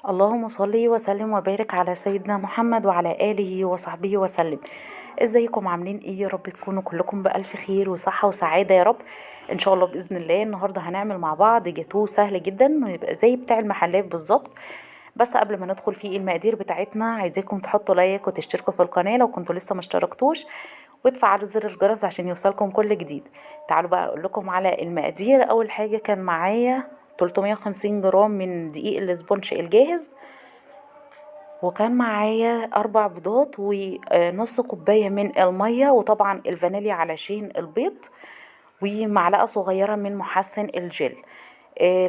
اللهم صل وسلم وبارك على سيدنا محمد وعلى آله وصحبه وسلم. ازيكم عاملين ايه؟ يا رب تكونوا كلكم بألف خير وصحة وسعادة يا رب. ان شاء الله بإذن الله النهاردة هنعمل مع بعض جاتوه سهل جدا ويبقى زي بتاع المحلات بالظبط. بس قبل ما ندخل فيه المقادير بتاعتنا عايزاكم تحطوا لايك وتشتركوا في القناة لو كنتوا لسه ما اشتركتوش، وتفعلوا زر الجرس عشان يوصلكم كل جديد. تعالوا بقى اقول لكم على المقادير. اول حاجة كان معايا 350 جرام من دقيق الاسبونج الجاهز، وكان معايا 4 بيضات ونص كوباية من المية، وطبعا الفانيليا علشان البيض، ومعلقة صغيرة من محسن الجل.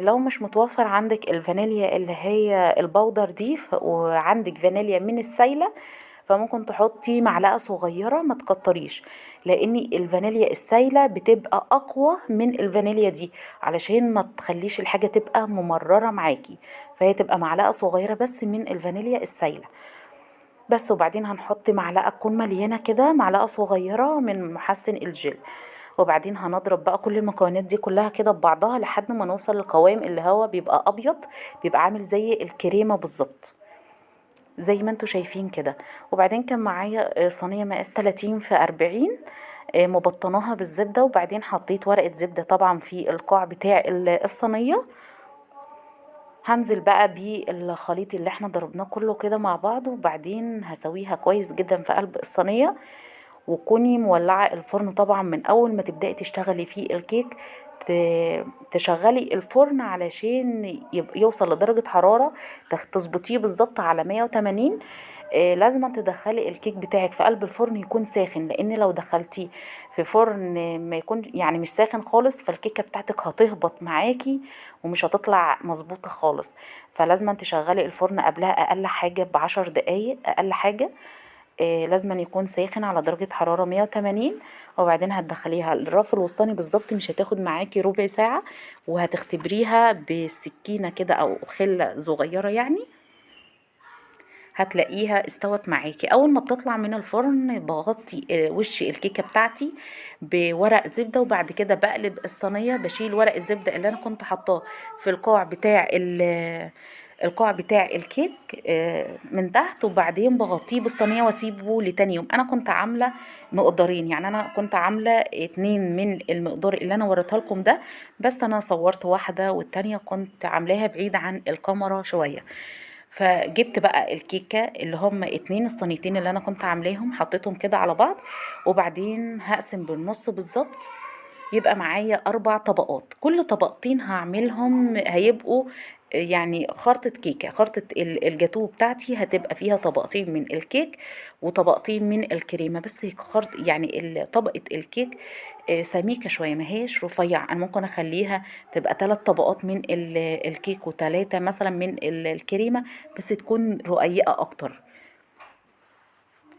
لو مش متوفر عندك الفانيليا اللي هي البودر دي وعندك فانيليا من السايلة، فممكن تحطي معلقة صغيرة ما تكتريش، لان الفانيليا السايلة بتبقى اقوى من الفانيليا دي علشان ما تخليش الحاجة تبقى ممررة معاكي، فهي تبقى معلقة صغيرة بس من الفانيليا السايلة بس. وبعدين هنحط معلقة تكون مليانة كده، معلقة صغيرة من محسن الجل. وبعدين هنضرب بقى كل المكونات دي كلها كده ببعضها لحد ما نوصل للقوام اللي هو بيبقى ابيض، بيبقى عامل زي الكريمة بالظبط زي ما انتوا شايفين كده. وبعدين كان معايا صينية مقاس 30 في 40، مبطناها بالزبدة، وبعدين حطيت ورقة زبدة طبعا في القاع بتاع الصينية. هنزل بقى بالخليط اللي احنا ضربناه كله كده مع بعض، وبعدين هسويها كويس جدا في قلب الصينية. وكوني مولعة الفرن طبعا من اول ما تبدأي تشتغلي في الكيك، تشغلي الفرن علشان يوصل لدرجة حرارة تظبطيه بالظبط على 180. لازم تدخلي الكيك بتاعك في قلب الفرن يكون ساخن، لان لو دخلتيه في فرن ما يكون يعني مش ساخن خالص، فالكيكه بتاعتك هتهبط معاكي ومش هتطلع مظبوطه خالص. فلازم تشغلي الفرن قبلها اقل حاجه ب10 دقايق اقل حاجه. لازم يكون ساخن على درجه حراره 180. وبعدين هتدخليها الرف الوسطاني بالظبط، مش هتاخد معاكي ربع ساعه، وهتختبريها بسكينه كده او خله صغيره يعني، هتلاقيها استوت معاكي. اول ما بتطلع من الفرن بغطي وش الكيكه بتاعتي بورق زبده، وبعد كده بقلب الصينيه، بشيل ورق الزبده اللي انا كنت حطاه في القاع بتاع القاع بتاع الكيك من تحت، وبعدين بغطيه بالصينيه واسيبه لتاني يوم. انا كنت عامله مقدارين، يعني انا كنت عامله 2 من المقدار اللي انا وريتها لكم ده، بس انا صورت واحده والتانيه كنت عاملاها بعيد عن الكاميرا شويه. فجبت بقى الكيكة اللي هم 2 الصينيتين اللي انا كنت عاملاهم، حطيتهم كده على بعض، وبعدين هقسم بالنص بالظبط، يبقى معايا 4 طبقات. كل طبقتين هعملهم هيبقوا يعني خرطة كيكة، خرطة الجاتوه بتاعتي هتبقى فيها طبقتين من الكيك وطبقتين من الكريمة، بس خرط يعني طبقة الكيك سميكة شوية، ما هيش رفيع. انا ممكن اخليها تبقى 3 طبقات من الكيك و3 مثلا من الكريمة، بس تكون رقيقة اكتر.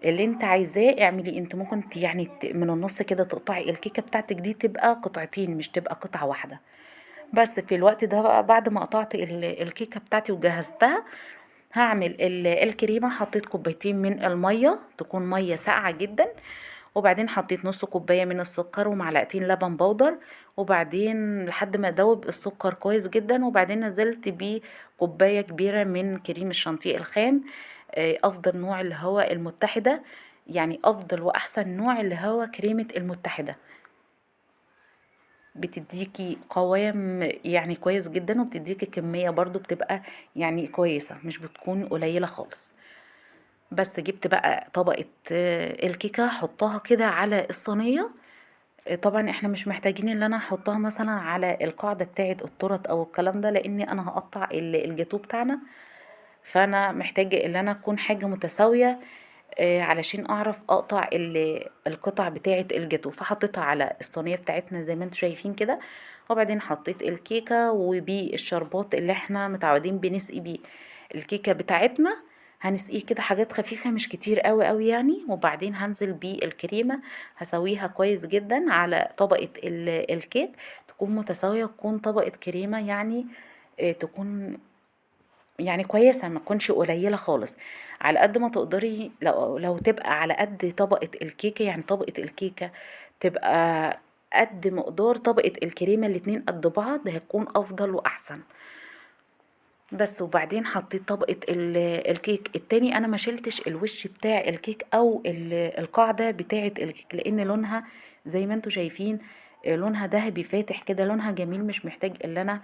اللي انت عايزاه اعملي انت. ممكن يعني من النص كده تقطعي الكيكة بتاعتك دي تبقى قطعتين مش تبقى قطعة واحدة. بس في الوقت ده بقى بعد ما قطعت الكيكة بتاعتي وجهزتها، هعمل الكريمة. حطيت كوبايتين من المية، تكون مية ساقعة جدا، وبعدين حطيت نص كوباية من السكر ومعلقتين لبن بودر، وبعدين لحد ما دوب السكر كويس جدا، وبعدين نزلت بيه كوباية كبيرة من كريم الشانتيه الخام. افضل نوع اللي هو المتحدة، يعني افضل واحسن نوع اللي هو كريمة المتحدة، بتديكي قوام يعني كويس جدا، وبتديكي كمية برضو بتبقى يعني كويسة، مش بتكون قليلة خالص. بس جبت بقى طبقة الكيكة حطها كده على الصينية. طبعا احنا مش محتاجين ان انا احطها مثلا على القاعدة بتاعة التورت او الكلام ده، لاني انا هقطع الجاتو بتاعنا، فانا محتاجة ان انا اكون حاجة متساوية علشان اعرف اقطع القطع بتاعة الجاتو. فحطيتها على الصينية بتاعتنا زي ما انتم شايفين كده، وبعدين حطيت الكيكة وبالشربات اللي احنا متعودين بنسقي بيه الكيكة بتاعتنا. هنسقيه كده حاجات خفيفة مش كتير قوي قوي يعني، وبعدين هنزل بالكريمة، هسويها كويس جدا على طبقة الكيك، تكون متساوية، تكون طبقة كريمة يعني تكون يعني كويسة، ما تكونش قليلة خالص، على قد ما تقدري. لو تبقى على قد طبقة الكيكة، يعني طبقة الكيكة تبقى قد مقدار طبقة الكريمة، الاتنين قد بعض، هيكون افضل واحسن. بس وبعدين حطيت طبقة الكيك التاني. انا ما شلتش الوش بتاع الكيك او القاعدة بتاعة الكيك، لان لونها زي ما انتوا شايفين لونها ذهبي فاتح كده، لونها جميل، مش محتاج ان انا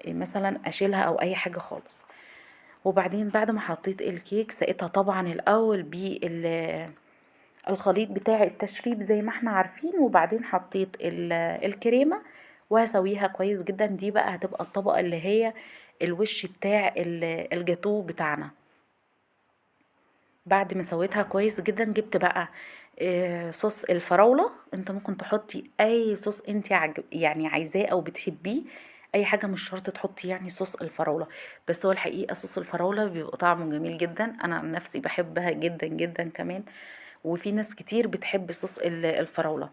مثلا اشيلها او اي حاجة خالص. وبعدين بعد ما حطيت الكيك سقيتها طبعا الاول بالخليط بتاع التشريب زي ما احنا عارفين، وبعدين حطيت الكريمة وهسويها كويس جدا. دي بقى هتبقى الطبقة اللي هي الوش بتاع الجاتو بتاعنا. بعد ما سويتها كويس جدا جبت بقى صوص الفراولة. انت ممكن تحطي اي صوص انت يعني عايزاه او بتحبيه، اي حاجة، مش شرط تحطي يعني صوص الفراولة. بس هو الحقيقة صوص الفراولة بيبقى طعمه جميل جدا، انا عن نفسي بحبها جدا جدا كمان، وفي ناس كتير بتحب صوص الفراولة.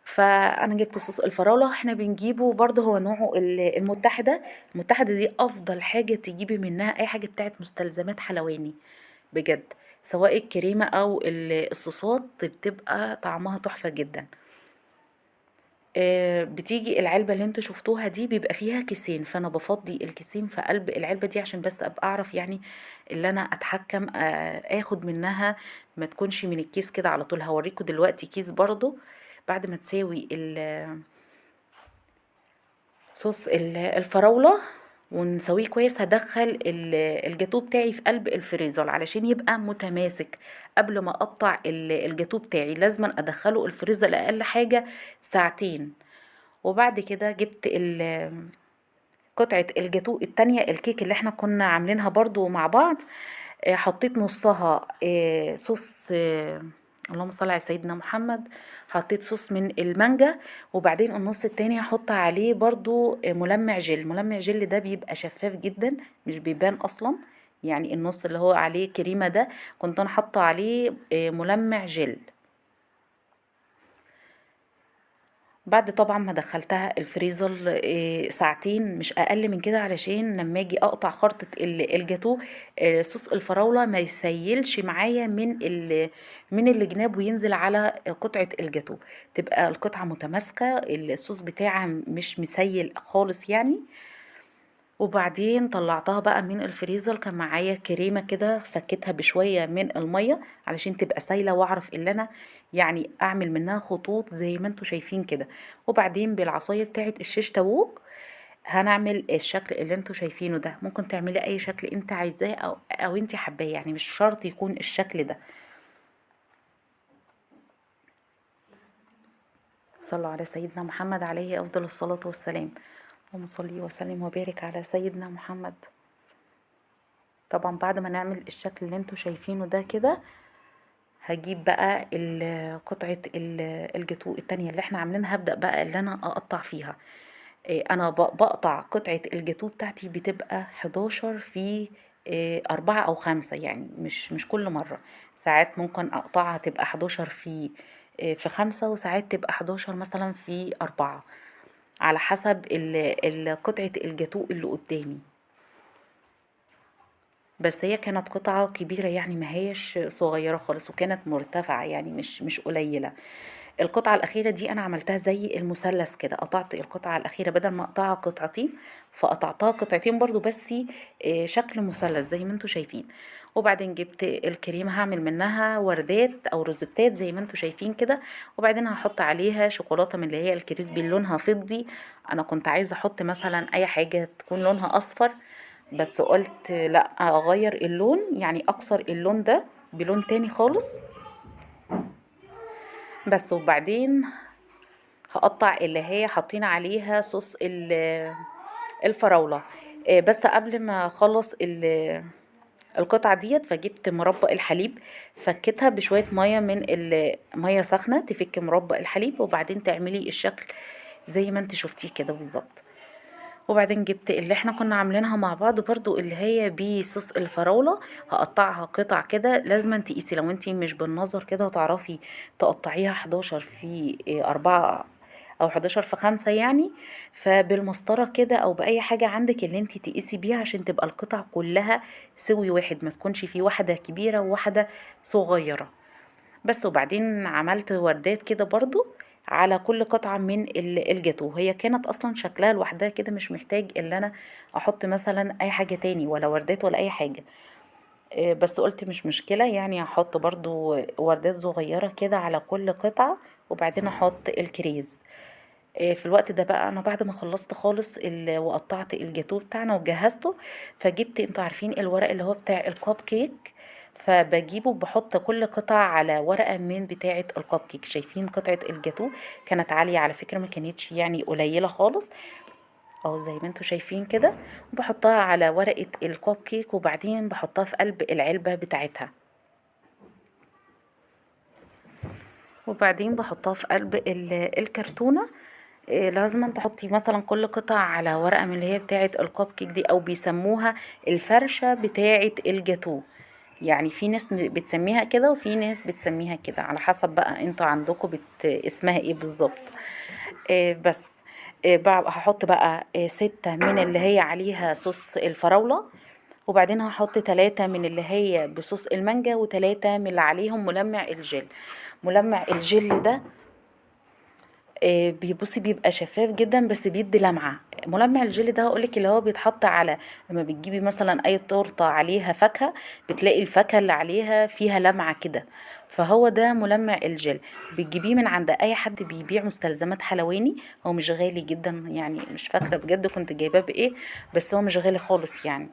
فانا جبت صوص الفراولة. احنا بنجيبه برضه هو نوعه المتحدة. المتحدة دي افضل حاجة تجيبي منها اي حاجة بتاعت مستلزمات حلواني بجد، سواء الكريمة او الصوصات بتبقى طعمها تحفة جدا. بتيجي العلبة اللي انتوا شفتوها دي بيبقى فيها كيسين، فانا بفضي الكيسين في قلب العلبة دي عشان بس ابقى اعرف يعني اللي انا اتحكم اخد منها، ما تكونش من الكيس كده على طول. هوريكم دلوقتي كيس برضو بعد ما تساوي صوص الفراولة ونسويه كويس. هدخل الجاتو بتاعي في قلب الفريزر علشان يبقى متماسك. قبل ما اقطع الجاتو بتاعي لازم ادخله الفريزر اقل حاجة ساعتين. وبعد كده جبت قطعة الجاتو التانية، الكيك اللي احنا كنا عاملينها برضو مع بعض. حطيت نصها صوص اللهم صل على سيدنا محمد، حطيت صوص من المانجا. وبعدين النص التاني هحط عليه برضو ملمع جل. ملمع جل ده بيبقى شفاف جدا، مش بيبان اصلا. يعني النص اللي هو عليه كريمة ده كنت انا حاطه عليه ملمع جل. بعد طبعا ما دخلتها الفريزر ساعتين مش اقل من كده، علشان لما اجي اقطع خرطة الجاتو صوص الفراولة ما يسيلش معايا من الجناب وينزل على قطعة الجاتو، تبقى القطعة متماسكة، الصوص بتاعها مش مسيل خالص يعني. وبعدين طلعتها بقى من الفريزر، كان معايا كريمة كده فكيتها بشوية من المية علشان تبقى سايلة، واعرف ان انا يعني اعمل منها خطوط زي ما انتوا شايفين كده. وبعدين بالعصاية بتاعت الشيش تاووك هنعمل الشكل اللي انتوا شايفينه ده. ممكن تعملي اي شكل انت عايزاه او انت حباه، يعني مش شرط يكون الشكل ده. صلوا على سيدنا محمد عليه افضل الصلاة والسلام. اللهم صل وسلم وبارك على سيدنا محمد. طبعا بعد ما نعمل الشكل اللي انتوا شايفينه ده كده، هجيب بقى قطعة الجاتو التانية اللي احنا عاملينها، هبدأ بقى اللي انا اقطع فيها. انا بقطع قطعة الجاتو بتاعتي بتبقى 11 في 4 أو 5، يعني مش كل مرة. ساعات ممكن اقطعها تبقى 11 في 5، وساعات تبقى 11 مثلا في 4، على حسب قطعة الجاتو اللي قدامي. بس هي كانت قطعة كبيرة يعني ما هيش صغيرة خالص، وكانت مرتفعة يعني مش قليلة. القطعة الأخيرة دي أنا عملتها زي المثلث كده، قطعت القطعة الأخيرة بدل ما أقطعها قطعتين فقطعتها قطعتين برضو، بس شكل مثلث زي ما انتوا شايفين. وبعدين جبت الكريمة هعمل منها وردات أو روزتات زي ما انتوا شايفين كده. وبعدين هحط عليها شوكولاتة من اللي هي الكريسبي اللي لونها فضي. أنا كنت عايزة أحط مثلا أي حاجة تكون لونها أصفر، بس قلت لا، اغير اللون يعني اكسر اللون ده بلون تاني خالص. بس وبعدين هقطع اللي هي حاطين عليها صوص الفراولة. بس قبل ما اخلص القطعة ديت فجبت مربى الحليب، فكيتها بشوية مية من مية سخنة تفك مربى الحليب، وبعدين تعملي الشكل زي ما انت شفتيه كده بالظبط. وبعدين جبت اللي احنا كنا عاملينها مع بعض برضو اللي هي بصوص الفراولة، هقطعها قطع كده. لازم تقيسي، لو انتي مش بالنظر كده هتعرفي تقطعيها 11 في 4 او 11 في 5 يعني. فبالمسطرة كده او بأي حاجة عندك اللي انتي تقيسي بيها عشان تبقى القطع كلها سوي واحد، ما تكونش في واحدة كبيرة وواحدة صغيرة. بس وبعدين عملت وردات كده برضو على كل قطعة من الجاتو. هي كانت اصلا شكلها لوحدها كده، مش محتاج ان انا احط مثلا اي حاجة تاني ولا وردات ولا اي حاجة. بس قلت مش مشكلة، يعني هحط برضو وردات صغيرة كده على كل قطعة، وبعدين احط الكريز. في الوقت ده بقى انا بعد ما خلصت خالص وقطعت الجاتو بتاعنا وجهزته، فجبت، انتوا عارفين الورق اللي هو بتاع الكوب كيك، فبجيبه بحط كل قطعة على ورقة من بتاعة الكوب كيك. شايفين قطعة الجاتو كانت عالية على فكرة، ما كانتش يعني قليلة خالص، اهو زي ما انتوا شايفين كده. وبحطها على ورقة الكوب كيك، وبعدين بحطها في قلب العلبة بتاعتها، وبعدين بحطها في قلب الكرتونة. لازم تحطي مثلا كل قطعة على ورقة من اللي هي بتاعة الكوب كيك دي، او بيسموها الفرشة بتاعة الجاتو. يعني في ناس بتسميها كده وفي ناس بتسميها كده، على حسب بقى انتوا عندكم اسمها ايه بالظبط. بس هحط بقى 6 من اللي هي عليها صوص الفراولة، وبعدين هحط 3 من اللي هي بصوص المانجا، و3 من اللي عليهم ملمع الجل. ملمع الجل ده بيبصي بيبقى شفاف جدا بس بيدي لمعة. ملمع الجل ده هقولك اللي هو بيتحط على، لما بتجيبي مثلا اي تورته عليها فاكهة، بتلاقي الفاكهة اللي عليها فيها لمعة كده، فهو ده ملمع الجل. بتجيبيه من عند اي حد بيبيع مستلزمات حلواني. هو مش غالي جدا، يعني مش فاكرة بجد كنت جايباه بايه، بس هو مش غالي خالص يعني.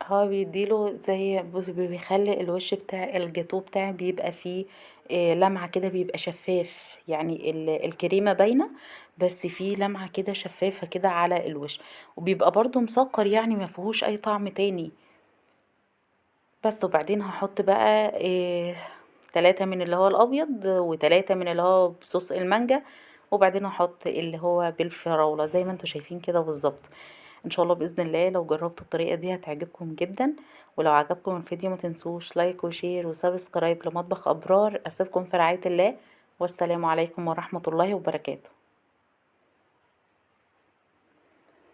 هو بيديله زي، بص، بيخلي الوش بتاع الجاتو بتاعي بيبقى فيه لمعة كده، بيبقى شفاف، يعني الكريمة باينة بس فيه لمعة كده شفافة كده على الوش، وبيبقى برضو مسكر يعني ما فيهوش اي طعم تاني. بس وبعدين هحط بقى 3 من اللي هو الابيض، و3 من اللي هو بصوص المانجا، وبعدين احط اللي هو بالفراولة زي ما انتوا شايفين كده بالظبط. ان شاء الله باذن الله لو جربتوا الطريقه دي هتعجبكم جدا. ولو عجبكم الفيديو ما تنسوش لايك وشير وسبسكرايب لمطبخ ابرار. اسيبكم في رعايه الله، والسلام عليكم ورحمه الله وبركاته.